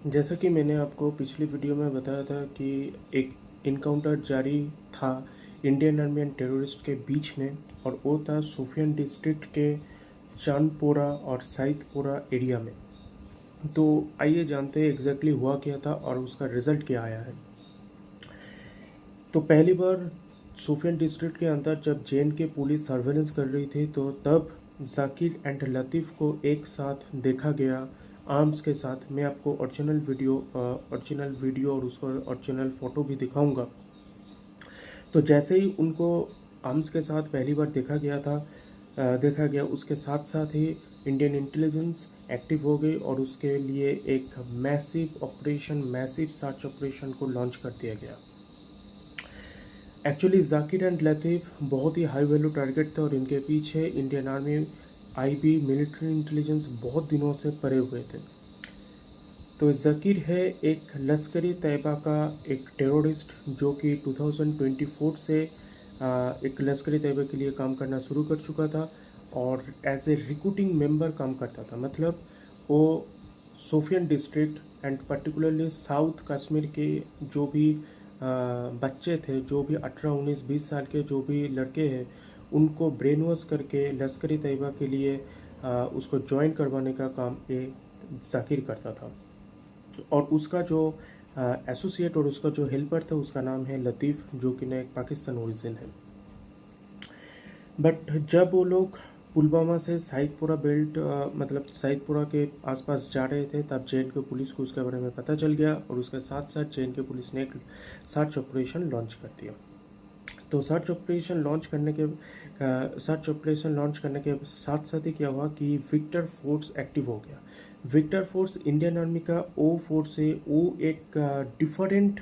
जैसा कि मैंने आपको पिछली वीडियो में बताया था कि एक इनकाउंटर जारी था इंडियन आर्मी एंड टेररिस्ट के बीच में, और वो था शोपियान डिस्ट्रिक्ट के चांदपोरा और सईदपोरा एरिया में। तो आइए जानते हैं एग्जैक्टली हुआ क्या था और उसका रिजल्ट क्या आया है। तो पहली बार शोपियान डिस्ट्रिक्ट के अंदर जब जे पुलिस सर्वेलेंस कर रही थी, तो तब जाकिर एंड लतीफ़ को एक साथ देखा गया आर्म्स के साथ। मैं आपको ओरिजिनल वीडियो और उसका ओरिजिनल फ़ोटो भी दिखाऊंगा। तो जैसे ही उनको आर्म्स के साथ पहली बार देखा गया, उसके साथ साथ ही इंडियन इंटेलिजेंस एक्टिव हो गई और उसके लिए एक मैसिव सर्च ऑपरेशन को लॉन्च कर दिया गया। एक्चुअली जाकिर एंड लतीफ़ बहुत ही हाई वैल्यू टारगेट थे और इनके पीछे Indian army, IB, military intelligence बहुत दिनों से पड़े हुए थे। तो जाकिर है एक लश्कर तैयबा का एक टेररिस्ट जो कि 2024 से एक लश्कर तैयबा के लिए काम करना शुरू कर चुका था और एज ए रिक्रूटिंग मेंबर काम करता था। मतलब वो Shopian district and particularly south Kashmir के जो भी बच्चे थे, जो भी 18, 19, 20 साल के जो भी लड़के हैं, उनको ब्रेन वॉश करके लश्कर तैयबा के लिए उसको ज्वाइन करवाने का काम ये जाकिर करता था। और उसका जो एसोसिएट और उसका जो हेल्पर था उसका नाम है लतीफ़, जो कि ना एक पाकिस्तान ओरिजिन है। बट जब वो लोग पुलवामा से सईदपुरा बेल्ट मतलब सईदपुरा के आसपास जा रहे थे, तब जे पुलिस को उसके बारे में पता चल गया और उसके साथ साथ जे पुलिस ने एक सर्च ऑपरेशन लॉन्च कर दिया। तो सर्च ऑपरेशन लॉन्च करने के साथ साथ ही क्या हुआ कि विक्टर फोर्स एक्टिव हो गया। विक्टर फोर्स इंडियन आर्मी का वो फोर्स है, वो एक डिफरेंट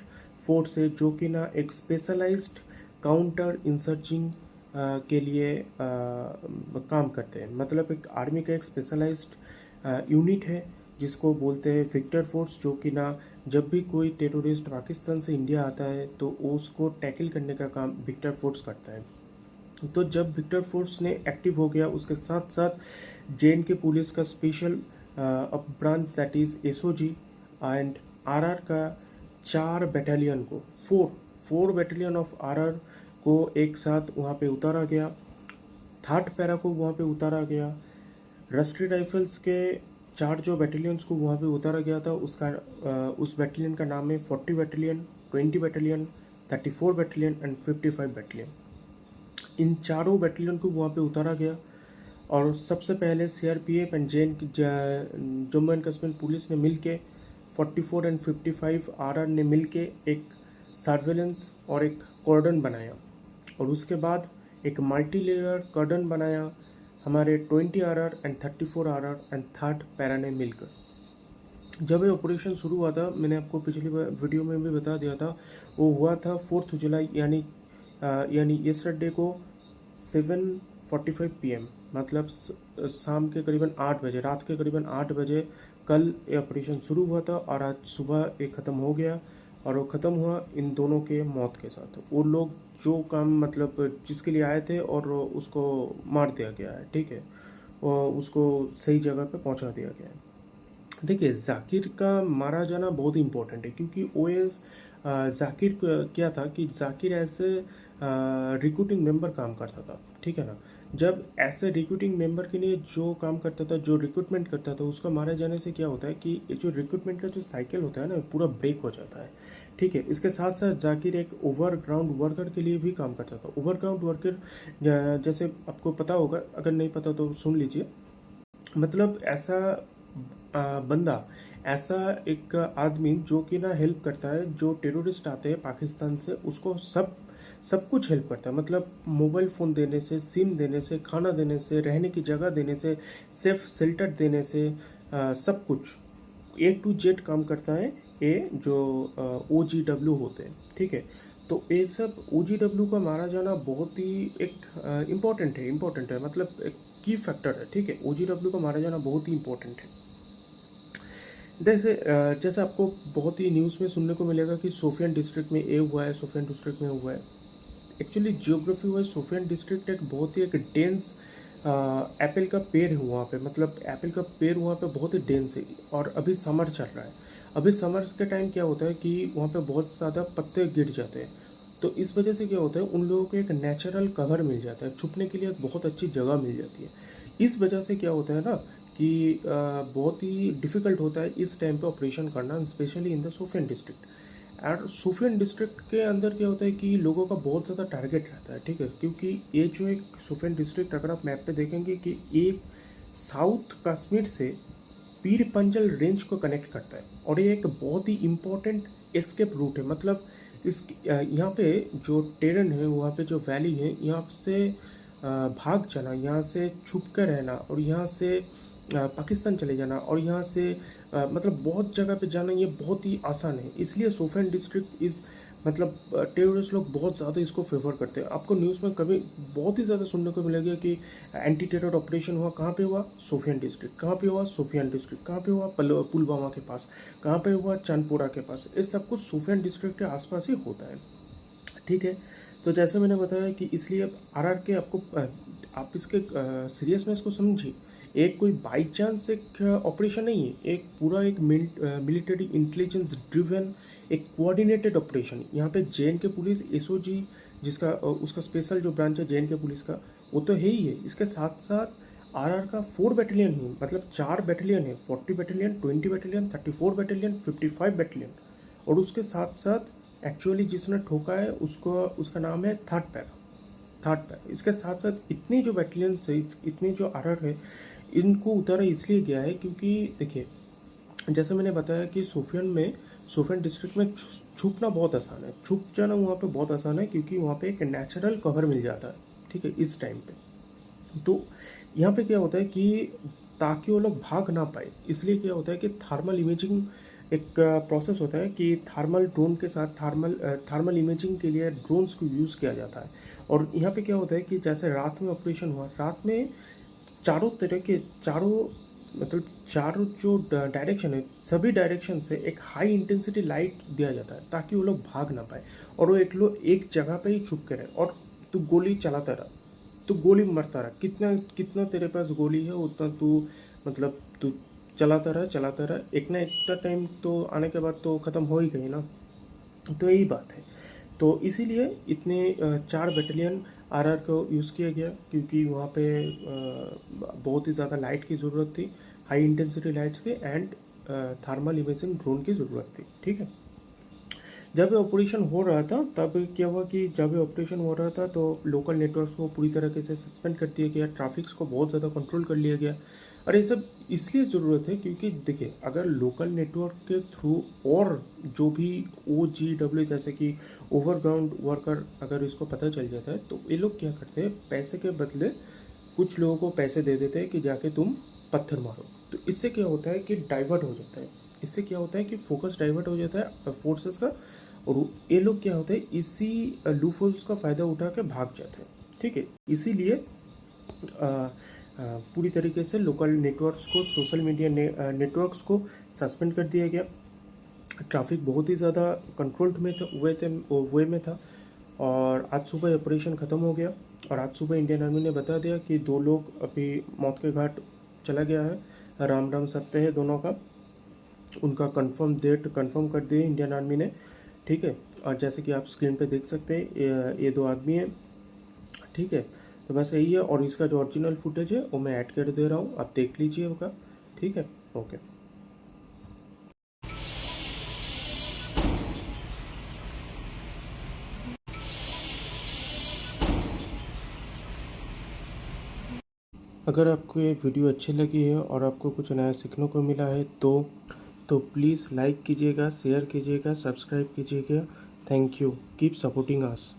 फोर्स है जो कि ना एक स्पेशलाइज्ड काउंटर इंसर्जिंग के लिए काम करते हैं। मतलब एक आर्मी का एक स्पेशलाइज्ड यूनिट है जिसको बोलते हैं विक्टर फोर्स, जो कि ना जब भी कोई टेररिस्ट पाकिस्तान से इंडिया आता है तो उसको टैकल करने का काम विक्टर फोर्स करता है। तो जब विक्टर फोर्स ने एक्टिव हो गया, उसके साथ साथ जे पुलिस का special branch that is SOG and RR का 4 बैटालियन ऑफ आरआर को एक साथ वहाँ पे उतारा गया। 3rd पैरा को वहाँ पे उतारा गया। राष्ट्रीय राइफल्स के 4 जो बैटालियंस को वहाँ पे उतारा गया था, उस बैटालियन का नाम है 40 battalion, 20 battalion, 34 battalion and 55 battalion. इन चारों बैटालियन को वहाँ पे उतारा गया और सबसे पहले CRPF and Jammu and Kashmir police ने मिलके 44 एंड 55 आरआर ने मिलके एक सर्वेलेंस और एक कॉर्डन बनाया, और उसके बाद एक मल्टी लेयर कॉर्डन बनाया हमारे 20 RR and 34 RR and 3rd para ने मिलकर। जब ये ऑपरेशन शुरू हुआ था, मैंने आपको पिछली वीडियो में भी बता दिया था, वो हुआ था 4 जुलाई यानी यस्टरडे को 7:45 PM, मतलब शाम के करीबन 8 बजे, रात के करीबन 8 बजे कल ये ऑपरेशन शुरू हुआ था और आज सुबह ये ख़त्म हो गया। और वो ख़त्म हुआ इन दोनों के मौत के साथ। वो लोग जो काम मतलब जिसके लिए आए थे और उसको मार दिया गया है, ठीक है, और उसको सही जगह पे पहुंचा दिया गया है। देखिए, जाकिर का मारा जाना बहुत इंपॉर्टेंट है क्योंकि ओएस जाकिर क्या था कि जाकिर ऐसे रिक्रूटिंग मेंबर काम करता था, ठीक है ना। जब ऐसे रिक्रूटिंग मेंबर के लिए जो काम करता था, जो रिक्रूटमेंट करता था, उसका मारे जाने से क्या होता है कि ये जो रिक्रूटमेंट का जो साइकिल होता है ना, पूरा ब्रेक हो जाता है, ठीक है। इसके साथ साथ जाकिर एक ओवरग्राउंड वर्कर के लिए भी काम करता था। ओवरग्राउंड वर्कर जैसे आपको पता होगा, अगर नहीं पता तो सुन लीजिए। मतलब बंदा, ऐसा एक आदमी जो कि ना हेल्प करता है, जो टेररिस्ट आते हैं पाकिस्तान से, उसको सब कुछ हेल्प करता है। मतलब मोबाइल फ़ोन देने से, सिम देने से, खाना देने से, रहने की जगह देने से, सेफ शेल्टर देने से, सब कुछ A to Z काम करता है ये जो OGW होते हैं, ठीक है। तो ये सब OGW का मारा जाना बहुत ही एक इम्पोर्टेंट है, मतलब एक की फैक्टर है, ठीक है। OGW का मारा जाना बहुत ही इम्पोर्टेंट है। जैसे आपको बहुत ही न्यूज़ में सुनने को मिलेगा कि शोपियान डिस्ट्रिक्ट में ये हुआ है, शोपियान डिस्ट्रिक्ट में हुआ है। Actually geography wise Shopian district एक बहुत ही एक डेंस एप्पल का पेड़ है वहाँ पे। मतलब एप्पल का पेड़ वहाँ पे बहुत ही डेंस है और अभी समर चल रहा है। अभी समर्स के टाइम क्या होता है कि वहाँ पे बहुत ज़्यादा पत्ते गिर जाते हैं, तो इस वजह से क्या होता है उन लोगों को एक नेचुरल कवर मिल जाता है, छुपने के लिए एक बहुत अच्छी जगह मिल जाती है। इस वजह से क्या होता है ना कि बहुत ही डिफ़िकल्ट होता है इस टाइम पे ऑपरेशन करना, स्पेशली इन द सोफियन डिस्ट्रिक्ट। और सोफियन डिस्ट्रिक्ट के अंदर क्या होता है कि लोगों का बहुत ज़्यादा टारगेट रहता है, ठीक है, क्योंकि ये जो एक सोफियन डिस्ट्रिक्ट अगर आप मैप पे देखेंगे कि एक साउथ कश्मीर से पीर पंजल रेंज को कनेक्ट करता है, और ये एक बहुत ही इम्पोर्टेंट एस्केप रूट है। मतलब इस यहाँ पे जो टेरन है, वहाँ पे जो वैली है, यहाँ से भाग जाना, यहाँ से छुप कर रहना, और यहाँ से पाकिस्तान चले जाना, और यहाँ से मतलब बहुत जगह पे जाना, ये बहुत ही आसान है। इसलिए सोफियन डिस्ट्रिक्ट इस मतलब टेररिस्ट लोग बहुत ज़्यादा इसको फेवर करते हैं। आपको न्यूज़ में कभी बहुत ही ज़्यादा सुनने को मिलेगा कि एंटी टेरर ऑपरेशन हुआ, कहाँ पे हुआ? सोफियन डिस्ट्रिक्ट। कहाँ पे हुआ? सोफियन डिस्ट्रिक्ट। कहाँ पे हुआ? पुलवामा के पास। कहाँ पे हुआ? चांदपोरा के पास। ये सब कुछ सोफियन डिस्ट्रिक्ट के आसपास ही होता है, ठीक है। तो जैसे मैंने बताया कि इसलिए आरआर के आपको आप इसके सीरियसनेस को समझिए। एक कोई बाई चांस एक ऑपरेशन नहीं है, एक पूरा एक मिलिट्री इंटेलिजेंस ड्रिवन एक कोऑर्डिनेटेड ऑपरेशन। यहाँ पे जेएनके पुलिस एसओजी जिसका उसका स्पेशल जो ब्रांच है जेएनके पुलिस का, वो तो है ही है। इसके साथ साथ आरआर का 4 बैटेलियन है, मतलब 4 बैटेलियन है, 40 बैटेलियन, 20 बैटेलियन, 34 बैटेलियन, 55 बैटेलियन। और उसके साथ साथ एक्चुअली जिसने ठोका है उसको उसका नाम है थर्ड पैरा। इसके साथ साथ इतनी जो बैटेलियन है, इतनी जो आरआर है, इनको उतारा इसलिए गया है क्योंकि देखिए, जैसे मैंने बताया कि सोफियन डिस्ट्रिक्ट में छुपना बहुत आसान है, छुप जाना वहाँ पे बहुत आसान है, क्योंकि वहाँ पे एक नेचुरल कवर मिल जाता है, ठीक है, इस टाइम पे। तो यहाँ पे क्या होता है कि ताकि वो लोग भाग ना पाए, इसलिए क्या होता है कि थर्मल इमेजिंग एक प्रोसेस होता है कि थर्मल ड्रोन के साथ थर्मल इमेजिंग के लिए ड्रोन्स को यूज़ किया जाता है। और यहाँ पे क्या होता है कि जैसे रात में ऑपरेशन हुआ, रात में चारों तरह के मतलब चारों जो डायरेक्शन है, सभी डायरेक्शन से एक हाई इंटेंसिटी लाइट दिया जाता है ताकि वो लोग भाग ना पाए, और वो एक जगह पे ही छुप के रहे। और तू गोली चलाता रहा, तू गोली मारता रहा, कितना कितना तेरे पास गोली है उतना तू मतलब तू चलाता रहा, एक ना एक टाइम तो आने के बाद तो ख़त्म हो ही गई ना। तो यही बात है। तो इसीलिए इतने 4 बैटेलियन आरआर को यूज़ किया गया, क्योंकि वहाँ पे बहुत ही ज़्यादा लाइट की ज़रूरत थी, हाई इंटेंसिटी लाइट्स की, एंड थर्मल इमेजिंग ड्रोन की ज़रूरत थी, ठीक है। जब ये ऑपरेशन हो रहा था तब क्या हुआ कि जब ये ऑपरेशन हो रहा था तो लोकल नेटवर्क्स को पूरी तरीके से सस्पेंड कर दिया गया, ट्रैफिक्स को बहुत ज़्यादा कंट्रोल कर लिया गया। और ये सब इसलिए ज़रूरत है क्योंकि देखिए, अगर लोकल नेटवर्क के थ्रू और जो भी OGW जैसे कि ओवरग्राउंड वर्कर अगर इसको पता चल जाता है, तो ये लोग क्या करते हैं, पैसे के बदले कुछ लोगों को पैसे दे देते हैं कि जाके तुम पत्थर मारो। तो इससे क्या होता है कि डाइवर्ट हो जाता है, इससे क्या होता है कि फोकस डाइवर्ट हो जाता है फोर्सेस का, और ये लोग क्या होता है इसी लूपहोल्स का फ़ायदा उठा के भाग जाते हैं, ठीक है। इसीलिए पूरी तरीके से लोकल नेटवर्क्स को, सोशल मीडिया नेटवर्क्स को सस्पेंड कर दिया गया। ट्रैफिक बहुत ही ज़्यादा कंट्रोल्ड में था, वे में था। और आज सुबह ऑपरेशन ख़त्म हो गया, और आज सुबह इंडियन आर्मी ने बता दिया कि 2 लोग अभी मौत के घाट चला गया है, राम राम सत्य है दोनों का। उनका डेट कंफर्म कर दिए इंडियन आर्मी ने, ठीक है। और जैसे कि आप स्क्रीन पे देख सकते हैं, ये 2 आदमी हैं, ठीक है। तो बस यही है, और इसका जो ओरिजिनल फुटेज है वो मैं ऐड कर दे रहा हूँ, आप देख लीजिए होगा, ठीक है, ओके। अगर आपको ये वीडियो अच्छी लगी है और आपको कुछ नया सीखने को मिला है तो प्लीज़ लाइक कीजिएगा, शेयर कीजिएगा, सब्सक्राइब कीजिएगा। Thank you, keep supporting us.